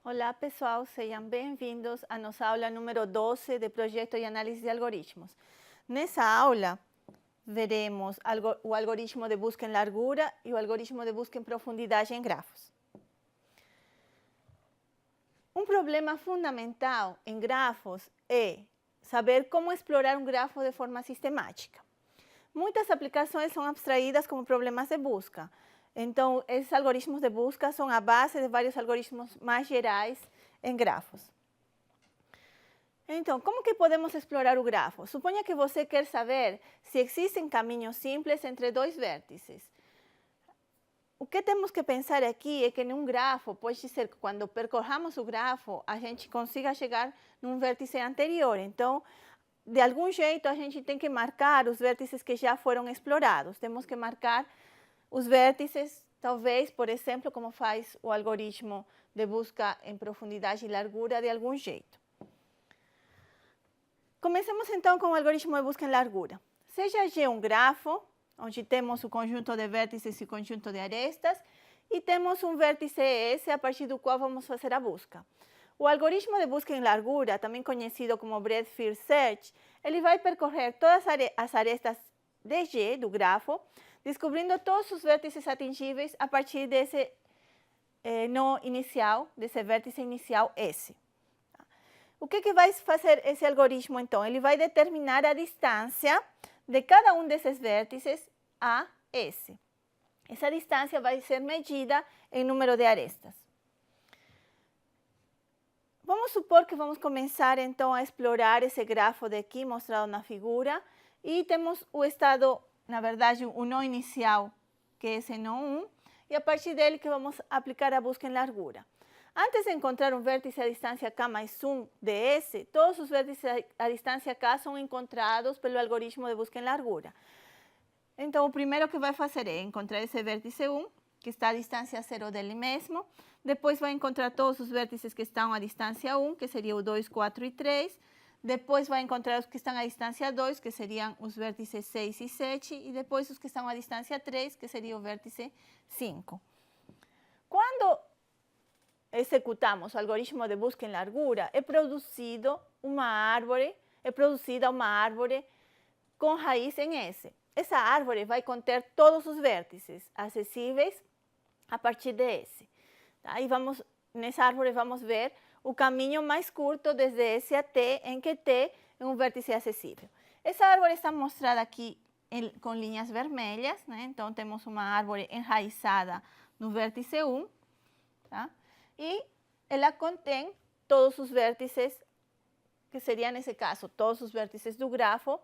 Olá, pessoal, sejam bem-vindos à nossa aula número 12 de Projeto de Análise de Algoritmos. Nessa aula, veremos o algoritmo de busca em largura e o algoritmo de busca em profundidade em grafos. Um problema fundamental em grafos é saber como explorar um grafo de forma sistemática. Muitas aplicações são abstraídas como problemas de busca. Então, esses algoritmos de busca são a base de vários algoritmos mais gerais em grafos. Então, como que podemos explorar o grafo? Suponha que você quer saber se existem caminhos simples entre dois vértices. O que temos que pensar aqui é que num grafo, pode ser que quando percorramos o grafo, a gente consiga chegar num vértice anterior. Então, de algum jeito, a gente tem que marcar os vértices que já foram explorados. Temos que marcar os vértices, talvez, por exemplo, como faz o algoritmo de busca em profundidade e largura, de algum jeito. Comecemos então com o algoritmo de busca em largura. Seja G um grafo, onde temos o conjunto de vértices e o conjunto de arestas, e temos um vértice S a partir do qual vamos fazer a busca. O algoritmo de busca em largura, também conhecido como Breadth First Search, ele vai percorrer todas as arestas de G, do grafo, descobrindo todos os vértices atingíveis a partir desse nó inicial, desse vértice inicial S. O que vai fazer esse algoritmo, então? Ele vai determinar a distância de cada um desses vértices a S. Essa distância vai ser medida em número de arestas. Vamos supor que vamos começar, então, a explorar esse grafo daqui, mostrado na figura, e temos o estado, na verdade, o nó inicial, que é esse nó 1, e a partir dele que vamos aplicar a busca em largura. Antes de encontrar um vértice à distância k mais 1 de S, todos os vértices à distância k são encontrados pelo algoritmo de busca em largura. Então, o primeiro que vai fazer é encontrar esse vértice 1, que está à distância 0 dele mesmo. Depois vai encontrar todos os vértices que estão à distância 1, que seria o 2, 4 e 3. Depois vai encontrar os que estão à distância 2, que seriam os vértices 6 e 7. E depois os que estão à distância 3, que seria o vértice 5. Quando executamos o algoritmo de busca em largura, é produzida uma árvore com raiz em S. Essa árvore vai conter todos os vértices acessíveis a partir de S. Tá? E nessa árvore vamos ver o caminho mais curto desde S a T, em que T é um vértice acessível. Essa árvore está mostrada aqui com linhas vermelhas, né? Então temos uma árvore enraizada no vértice 1, tá? E ela contém todos os vértices, que seriam, nesse caso, todos os vértices do grafo,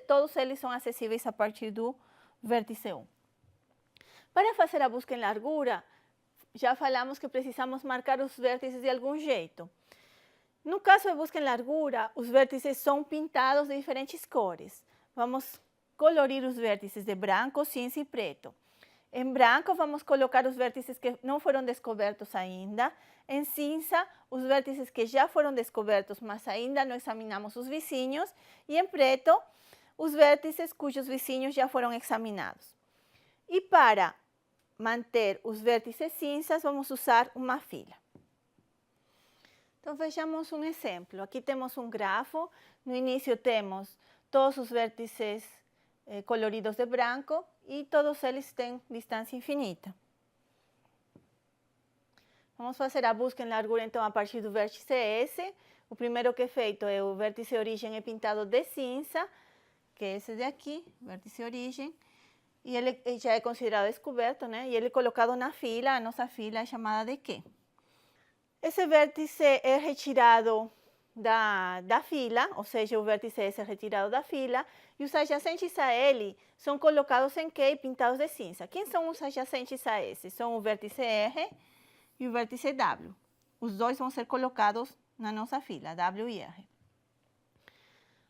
todos eles são acessíveis a partir do vértice 1. Para fazer a busca em largura, já falamos que precisamos marcar os vértices de algum jeito. No caso de busca em largura, os vértices são pintados de diferentes cores. Vamos colorir os vértices de branco, cinza e preto. Em branco, vamos colocar os vértices que não foram descobertos ainda. Em cinza, os vértices que já foram descobertos, mas ainda não examinamos os vizinhos. E em preto, os vértices cujos vizinhos já foram examinados. E para manter os vértices cinzas, vamos usar uma fila. Então, vejamos um exemplo. Aqui temos um grafo. No início temos todos os vértices coloridos de branco e todos eles têm distância infinita. Vamos fazer a busca em largura, então, a partir do vértice S. O primeiro que é feito é o vértice origem é pintado de cinza, que é esse daqui, vértice origem. E ele já é considerado descoberto, né? E ele é colocado na fila, a nossa fila é chamada de Q. Esse vértice é retirado da fila, ou seja, o vértice S é retirado da fila, e os adjacentes a ele são colocados em Q e pintados de cinza. Quem são os adjacentes a S? São o vértice R e o vértice W. Os dois vão ser colocados na nossa fila, W e R.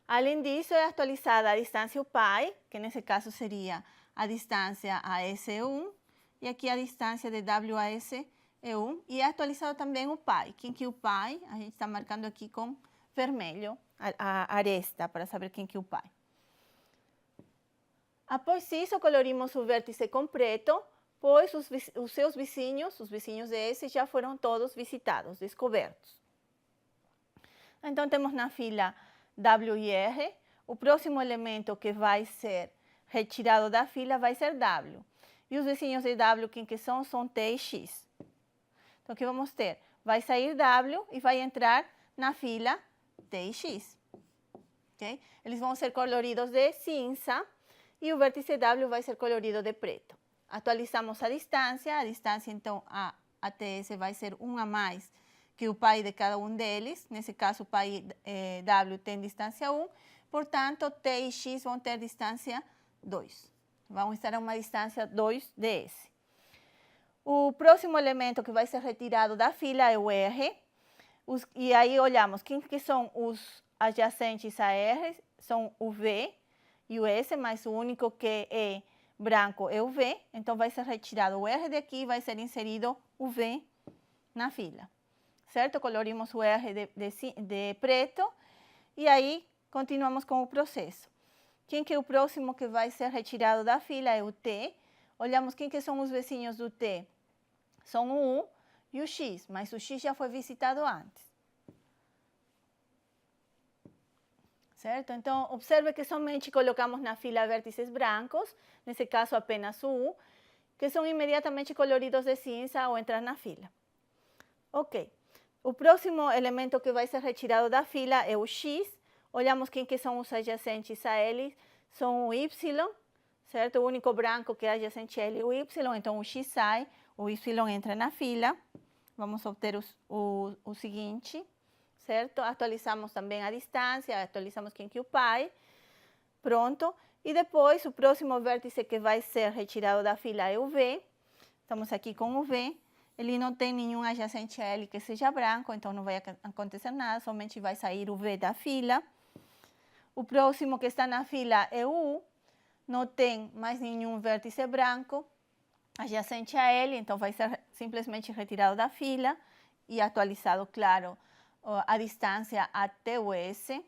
Além disso, é atualizada a distância o pi, que nesse caso seria a distância a S1, e aqui a distância de W a S é 1, e é atualizado também o pi. Quem que é o pi? A gente está marcando aqui com vermelho a aresta, para saber quem que é o pi. Após isso, colorimos o vértice com preto, pois os seus vizinhos, os vizinhos de S, já foram todos visitados, descobertos. Então, temos na fila W e R. O próximo elemento que vai ser retirado da fila vai ser W. E os vizinhos de W, quem que são? São T e X. Então, aqui vamos ter, vai sair W e vai entrar na fila T e X. Okay? Eles vão ser coloridos de cinza e o vértice W vai ser colorido de preto. Atualizamos a distância então a TS vai ser 1 a mais que o pai de cada um deles. Nesse caso, o pai W tem distância 1, portanto, T e X vão ter distância 2. Vão estar a uma distância 2 de S. O próximo elemento que vai ser retirado da fila é o R. E aí olhamos quem que são os adjacentes a R, são o V e o S, mas o único que é branco é o V. Então, vai ser retirado o R daqui e vai ser inserido o V na fila. Certo? Colorimos o R de preto e aí continuamos com o processo. Quem que é o próximo que vai ser retirado da fila é o T. Olhamos quem que são os vizinhos do T. São o U e o X, mas o X já foi visitado antes. Certo? Então, observe que somente colocamos na fila vértices brancos, nesse caso apenas o U, que são imediatamente coloridos de cinza ao entrar na fila. Ok. O próximo elemento que vai ser retirado da fila é o X. Olhamos quem que são os adjacentes a ele, são o Y, certo? O único branco que é adjacente a ele é o Y, então o X sai, o Y entra na fila. Vamos obter o seguinte, certo? Atualizamos também a distância, atualizamos quem que é o pai. Pronto. E depois, o próximo vértice que vai ser retirado da fila é o V. Estamos aqui com o V. Ele não tem nenhum adjacente a ele que seja branco, então não vai acontecer nada, somente vai sair o V da fila. O próximo que está na fila é o U, não tem mais nenhum vértice branco adjacente a ele, então vai ser simplesmente retirado da fila e atualizado, claro, a distância até o S,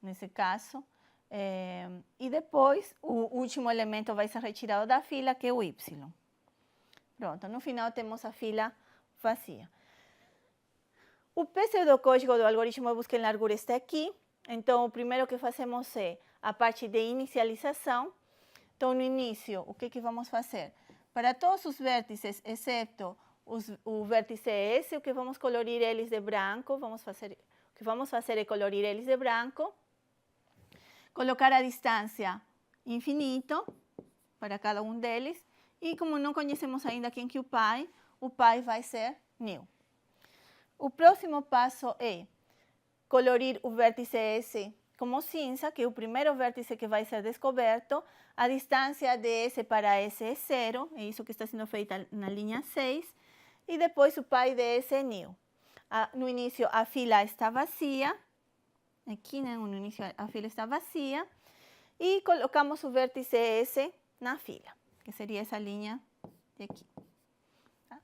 nesse caso. E depois, o último elemento vai ser retirado da fila, que é o Y. Pronto, no final temos a fila vazia. O pseudocódigo do algoritmo de busca em largura está aqui. Então, o primeiro que fazemos é a parte de inicialização. Então, no início, o que vamos fazer? Para todos os vértices, exceto o vértice S, o que vamos colorir eles de branco, o que vamos fazer é colorir eles de branco, colocar a distância infinito para cada um deles, e como não conhecemos ainda quem que é o pai vai ser new. O próximo passo é colorir o vértice S como cinza, que é o primeiro vértice que vai ser descoberto. A distância de S para S é 0, é isso que está sendo feito na linha 6. E depois o pai de S é new. No início a fila está vazia, aqui, né, no início a fila está vazia, e colocamos o vértice S na fila, que seria essa linha de aqui. Tá?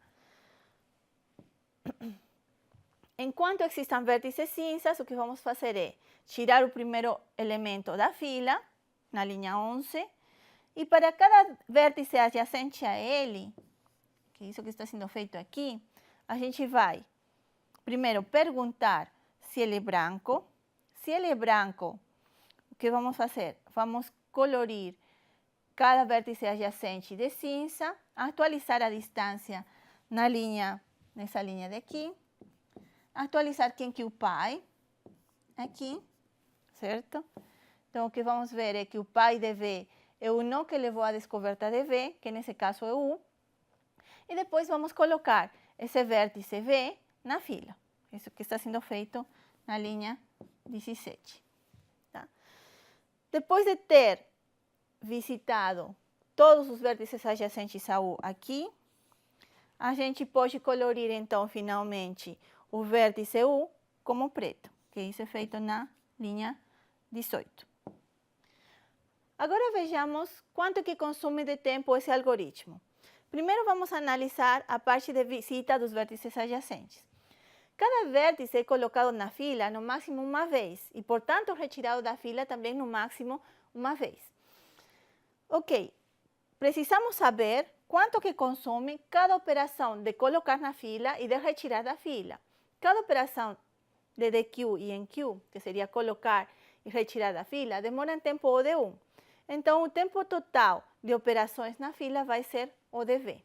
Enquanto existam vértices cinzas, o que vamos fazer é tirar o primeiro elemento da fila, na linha 11, e para cada vértice adjacente a ele, que é isso que está sendo feito aqui, a gente vai primeiro perguntar se ele é branco. Se ele é branco, o que vamos fazer? Vamos colorir cada vértice adjacente de cinza, atualizar a distância nessa linha daqui, atualizar quem que é o pai, aqui, certo? Então, o que vamos ver é que o pai de V é o nó que levou à descoberta de V, que nesse caso é o U, e depois vamos colocar esse vértice V na fila. Isso que está sendo feito na linha 17. Tá? Depois de ter visitado todos os vértices adjacentes a U aqui, a gente pode colorir, então, finalmente, o vértice U como preto, que isso é feito na linha 18. Agora vejamos quanto que consome de tempo esse algoritmo. Primeiro vamos analisar a parte de visita dos vértices adjacentes. Cada vértice é colocado na fila no máximo uma vez e, portanto, retirado da fila também no máximo uma vez. Ok, precisamos saber quanto que consome cada operação de colocar na fila e de retirar da fila. Cada operação de DQ e NQ, que seria colocar e retirar da fila, demora em tempo O de 1. Então, o tempo total de operações na fila vai ser O de V.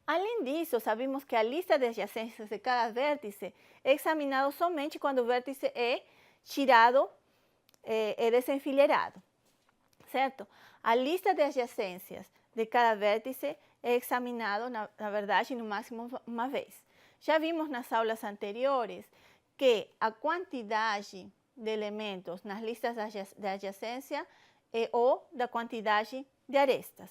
Além disso, sabemos que a lista de adjacências de cada vértice é examinada somente quando o vértice é tirado, é desenfileirado, certo? A lista de adjacências de cada vértice é examinado, na verdade, no máximo uma vez. Já vimos nas aulas anteriores que a quantidade de elementos nas listas de adjacência é O da quantidade de arestas.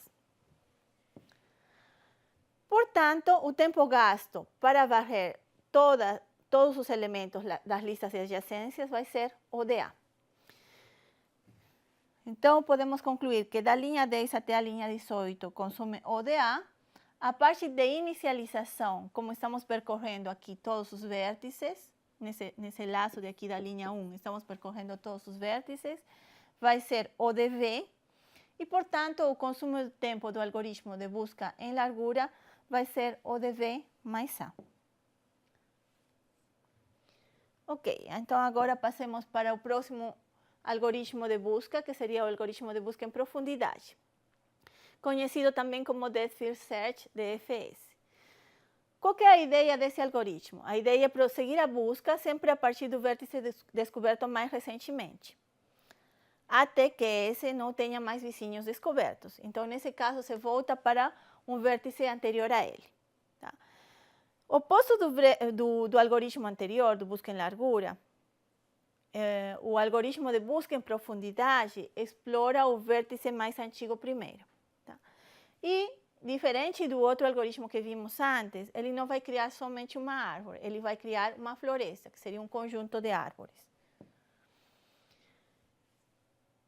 Portanto, o tempo gasto para varrer todos os elementos das listas de adjacências vai ser O de A. Então, podemos concluir que da linha 10 até a linha 18 consome O de A. A parte de inicialização, como estamos percorrendo aqui todos os vértices, nesse laço de aqui da linha 1, estamos percorrendo todos os vértices, vai ser O de V. E, portanto, o consumo de tempo do algoritmo de busca em largura vai ser O de V mais A. Ok, então agora passemos para o próximo algoritmo de busca, que seria o algoritmo de busca em profundidade, conhecido também como Depth First Search, DFS. Qual é a ideia desse algoritmo? A ideia é prosseguir a busca sempre a partir do vértice descoberto mais recentemente, até que esse não tenha mais vizinhos descobertos. Então, nesse caso, você volta para um vértice anterior a ele. Tá? O oposto do algoritmo anterior, do busca em largura, o algoritmo de busca em profundidade explora o vértice mais antigo primeiro. Tá? E, diferente do outro algoritmo que vimos antes, ele não vai criar somente uma árvore, ele vai criar uma floresta, que seria um conjunto de árvores.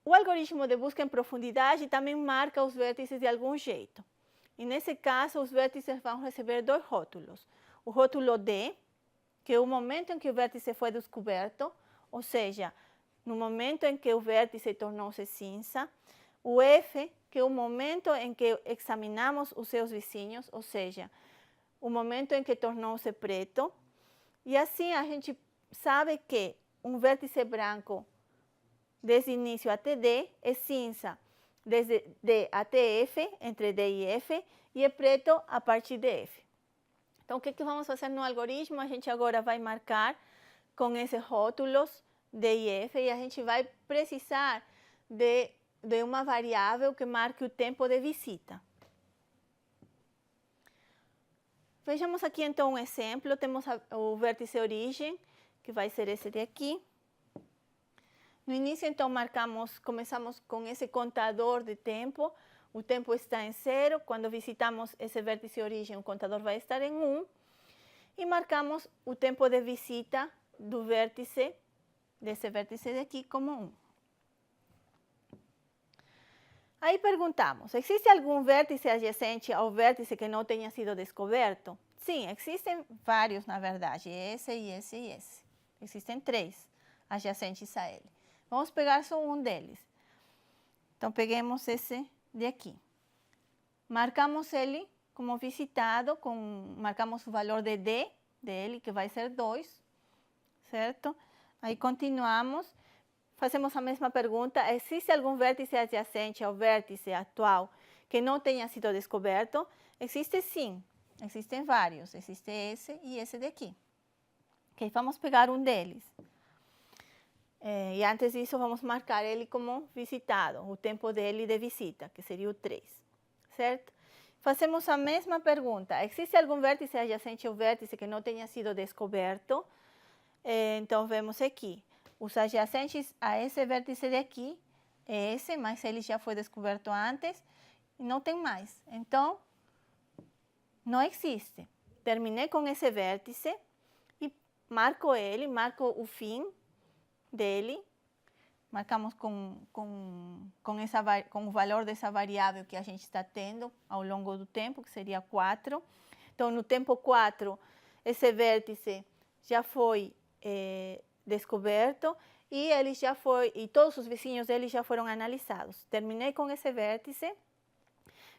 O algoritmo de busca em profundidade também marca os vértices de algum jeito. E nesse caso, os vértices vão receber dois rótulos. O rótulo D, que é o momento em que o vértice foi descoberto, ou seja, no momento em que o vértice tornou-se cinza. O F, que é o momento em que examinamos os seus vizinhos, ou seja, o momento em que tornou-se preto. E assim a gente sabe que um vértice branco desde início até D é cinza desde D até F, entre D e F, e é preto a partir de F. Então, o que vamos fazer no algoritmo? A gente agora vai marcar com esses rótulos D e F, e a gente vai precisar de uma variável que marque o tempo de visita. Vejamos aqui então um exemplo. Temos o vértice origem, que vai ser esse de aqui. No início, então, começamos com esse contador de tempo. O tempo está em 0. Quando visitamos esse vértice origem, o contador vai estar em 1. E marcamos o tempo de visita do vértice, desse vértice daqui, como 1. Aí perguntamos, existe algum vértice adjacente ao vértice que não tenha sido descoberto? Sim, existem vários, na verdade, esse, e esse e esse. Existem 3 adjacentes a ele. Vamos pegar só um deles. Então, peguemos esse de aqui. Marcamos ele como visitado, marcamos o valor de D dele, que vai ser 2, certo? Aí continuamos, fazemos a mesma pergunta, existe algum vértice adjacente ao vértice atual que não tenha sido descoberto? Existe sim, existem vários, existe esse e esse daqui. Ok, vamos pegar um deles. E antes disso, vamos marcar ele como visitado, o tempo dele de visita, que seria o 3, certo? Fazemos a mesma pergunta, existe algum vértice adjacente ao vértice que não tenha sido descoberto? Então, vemos aqui, os adjacentes a esse vértice de aqui, é esse, mas ele já foi descoberto antes, e não tem mais. Então, não existe. Terminei com esse vértice e marco ele, marco o fim dele, marcamos com o valor dessa variável que a gente está tendo ao longo do tempo, que seria 4. Então, no tempo 4, esse vértice já foi descoberto e todos os vizinhos dele já foram analisados. Terminei com esse vértice,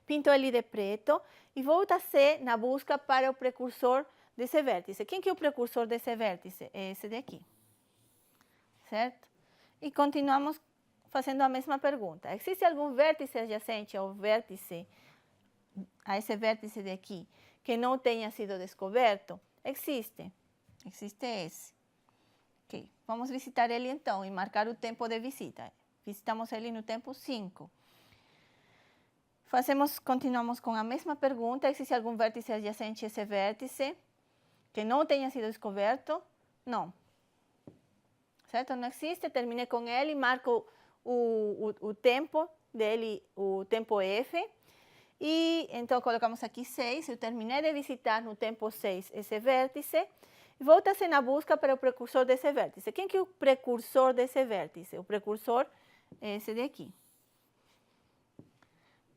pinto ele de preto e vou descer na busca para o precursor desse vértice. Quem que é o precursor desse vértice? É esse daqui, certo? E continuamos fazendo a mesma pergunta. Existe algum vértice adjacente ao vértice, a esse vértice de aqui, que não tenha sido descoberto? Existe esse. Ok, vamos visitar ele então e marcar o tempo de visita. Visitamos ele no tempo 5. Continuamos com a mesma pergunta. Existe algum vértice adjacente a esse vértice que não tenha sido descoberto? Não. Certo? Não existe. Terminei com ele, marco o tempo dele, o tempo F. E então colocamos aqui 6. Eu terminei de visitar no tempo 6 esse vértice. Volta-se na busca para o precursor desse vértice. Quem que é o precursor desse vértice? O precursor é esse daqui.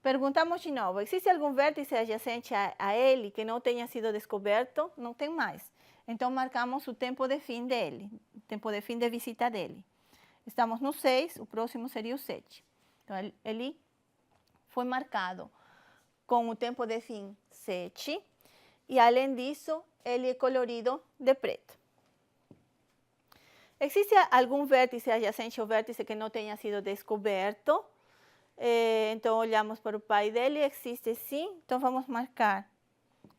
Perguntamos de novo, existe algum vértice adjacente a ele que não tenha sido descoberto? Não tem mais. Então, marcamos o tempo de fim dele, o tempo de fim de visita dele. Estamos no 6, o próximo seria o 7. Então, ele foi marcado com o tempo de fim 7. E, além disso, ele é colorido de preto. Existe algum vértice adjacente ao vértice que não tenha sido descoberto? Então, olhamos para o pai dele, existe sim. Então, vamos marcar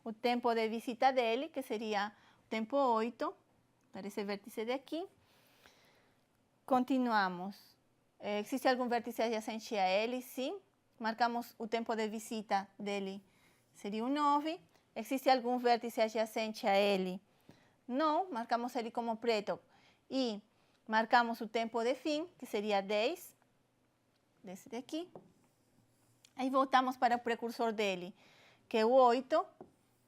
o tempo de visita dele, que seria o tempo 8, para esse vértice de aqui. Continuamos. Existe algum vértice adjacente a ele? Sim. Marcamos o tempo de visita dele, seria o 9. Existe algum vértice adjacente a ele? Não, marcamos ele como preto. E marcamos o tempo de fim, que seria 10, desse daqui. Aí voltamos para o precursor dele, que é o 8.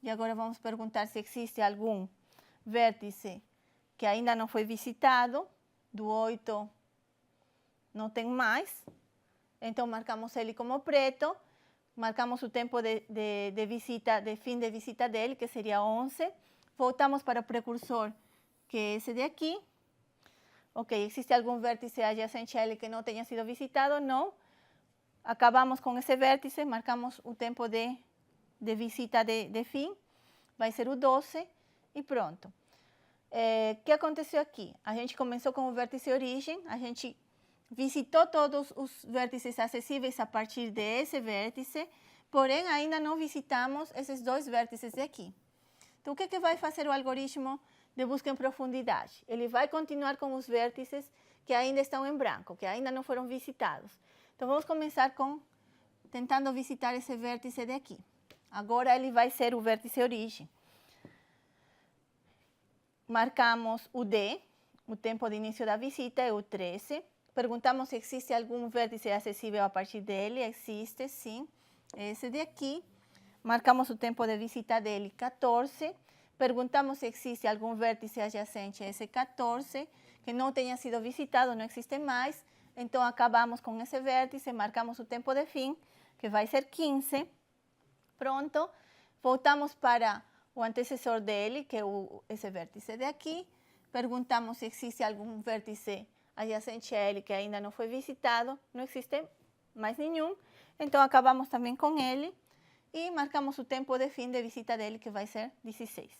E agora vamos perguntar se existe algum vértice que ainda não foi visitado. Do 8 não tem mais. Então marcamos ele como preto. Marcamos o tempo de visita, de fim de visita dele, que seria 11. Voltamos para o precursor, que é esse de aqui. Ok, existe algum vértice adjacente a ele que não tenha sido visitado? Não. Acabamos com esse vértice, marcamos o tempo de visita de fim. Vai ser o 12 e pronto. O que aconteceu aqui? A gente começou com o vértice origem, a gente visitou todos os vértices acessíveis a partir desse vértice, porém ainda não visitamos esses dois vértices aqui. Então, o que vai fazer o algoritmo de busca em profundidade? Ele vai continuar com os vértices que ainda estão em branco, que ainda não foram visitados. Então, vamos começar tentando visitar esse vértice daqui. Agora, ele vai ser o vértice origem. Marcamos o D, o tempo de início da visita é o 13. Perguntamos se existe algum vértice acessível a partir dele. Existe, sim. Esse de aqui. Marcamos o tempo de visita dele, 14. Perguntamos se existe algum vértice adjacente a esse 14, que não tenha sido visitado, não existe mais. Então, acabamos com esse vértice, marcamos o tempo de fim, que vai ser 15. Pronto. Voltamos para o antecessor dele, que é esse vértice de aqui. Perguntamos se existe algum vértice adjacente a ele que ainda não foi visitado, não existe mais nenhum. Então, acabamos também com ele e marcamos o tempo de fim de visita dele, que vai ser 16.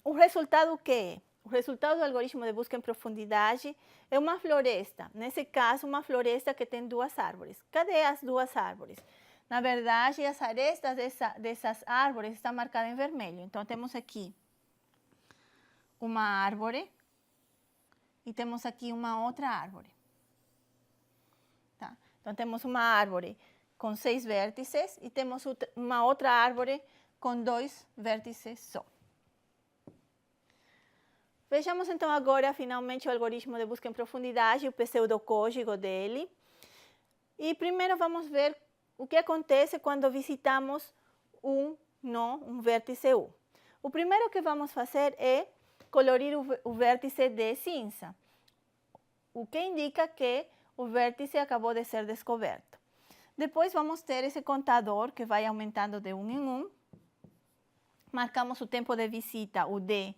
O resultado o que é? O resultado do algoritmo de busca em profundidade é uma floresta. Nesse caso, uma floresta que tem duas árvores. Cadê as duas árvores? Na verdade, as arestas dessas árvores estão marcadas em vermelho. Então, temos aqui uma árvore e temos aqui uma outra árvore. Tá? Então, temos uma árvore com 6 vértices e temos uma outra árvore com 2 vértices só. Vejamos então agora, finalmente, o algoritmo de busca em profundidade, o pseudocódigo dele. E primeiro vamos ver o que acontece quando visitamos um vértice U. O primeiro que vamos fazer é colorir o vértice de cinza, o que indica que o vértice acabou de ser descoberto. Depois vamos ter esse contador que vai aumentando de 1 em 1. Marcamos o tempo de visita, o D,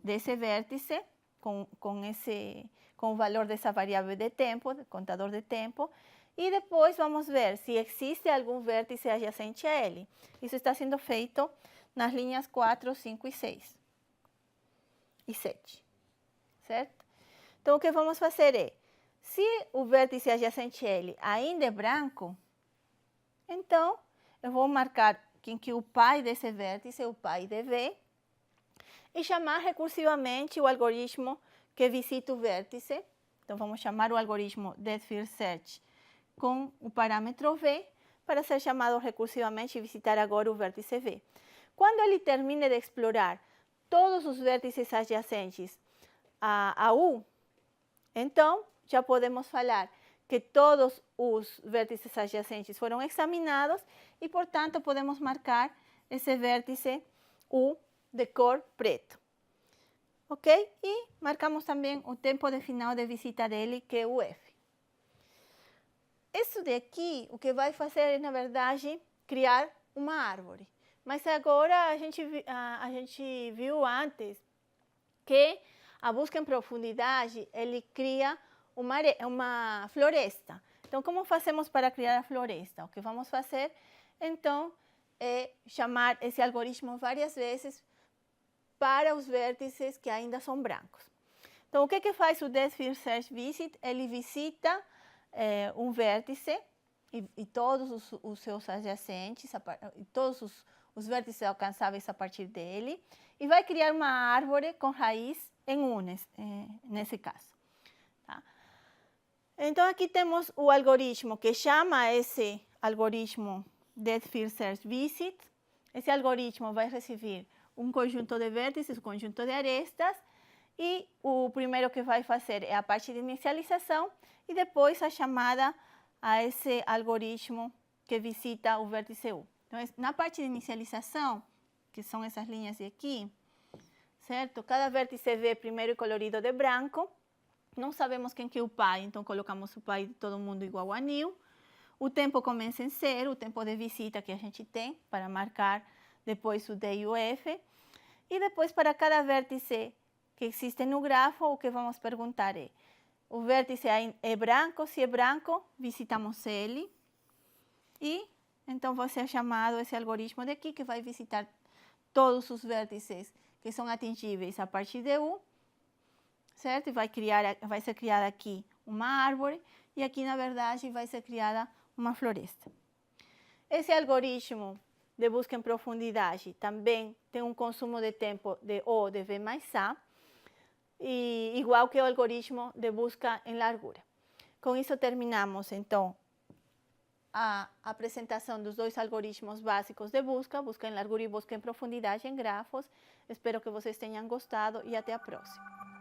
desse vértice, com o valor dessa variável de tempo, do contador de tempo, e depois vamos ver se existe algum vértice adjacente a ele. Isso está sendo feito nas linhas 4, 5 e 6 e 7, certo? Então, o que vamos fazer é, se o vértice adjacente a ele ainda é branco, então, eu vou marcar que o pai desse vértice é o pai de V e chamar recursivamente o algoritmo que visita o vértice. Então, vamos chamar o algoritmo Depth First Search com o parâmetro V para ser chamado recursivamente e visitar agora o vértice V. Quando ele termine de explorar todos os vértices adjacentes a U, então, já podemos falar que todos os vértices adjacentes foram examinados e, portanto, podemos marcar esse vértice U de cor preto. Ok? E marcamos também o tempo de final de visita dele, que é o F. Isso daqui, o que vai fazer é, na verdade, criar uma árvore. Mas agora a gente viu antes que a busca em profundidade, ele cria uma floresta. Então, como fazemos para criar a floresta? O que vamos fazer, então, é chamar esse algoritmo várias vezes para os vértices que ainda são brancos. Então, o que faz o Depth First Search Visit? Ele visita um vértice e todos os seus adjacentes, todos os vértices alcançáveis a partir dele, e vai criar uma árvore com raiz em U, nesse caso. Tá? Então, aqui temos o algoritmo que chama esse algoritmo Depth First Search Visit. Esse algoritmo vai receber um conjunto de vértices, um conjunto de arestas, e o primeiro que vai fazer é a parte de inicialização e depois a chamada a esse algoritmo que visita o vértice U. Então, na parte de inicialização, que são essas linhas de aqui, certo? Cada vértice V primeiro é colorido de branco. Não sabemos quem que é o pai, então colocamos o pai de todo mundo igual a nil. O tempo começa em 0, o tempo de visita que a gente tem para marcar depois o D e o F. E depois, para cada vértice que existe no grafo, o que vamos perguntar é, o vértice é branco? Se é branco, visitamos ele. E então vai ser chamado esse algoritmo daqui, que vai visitar todos os vértices que são atingíveis a partir de U, certo? E vai ser criada aqui uma árvore, e aqui, na verdade, vai ser criada uma floresta. Esse algoritmo de busca em profundidade também tem um consumo de tempo de O de V mais A, e igual que o algoritmo de busca em largura. Com isso, terminamos, então, a apresentação dos dois algoritmos básicos de busca em largura e busca em profundidade em grafos. Espero que vocês tenham gostado e até a próxima.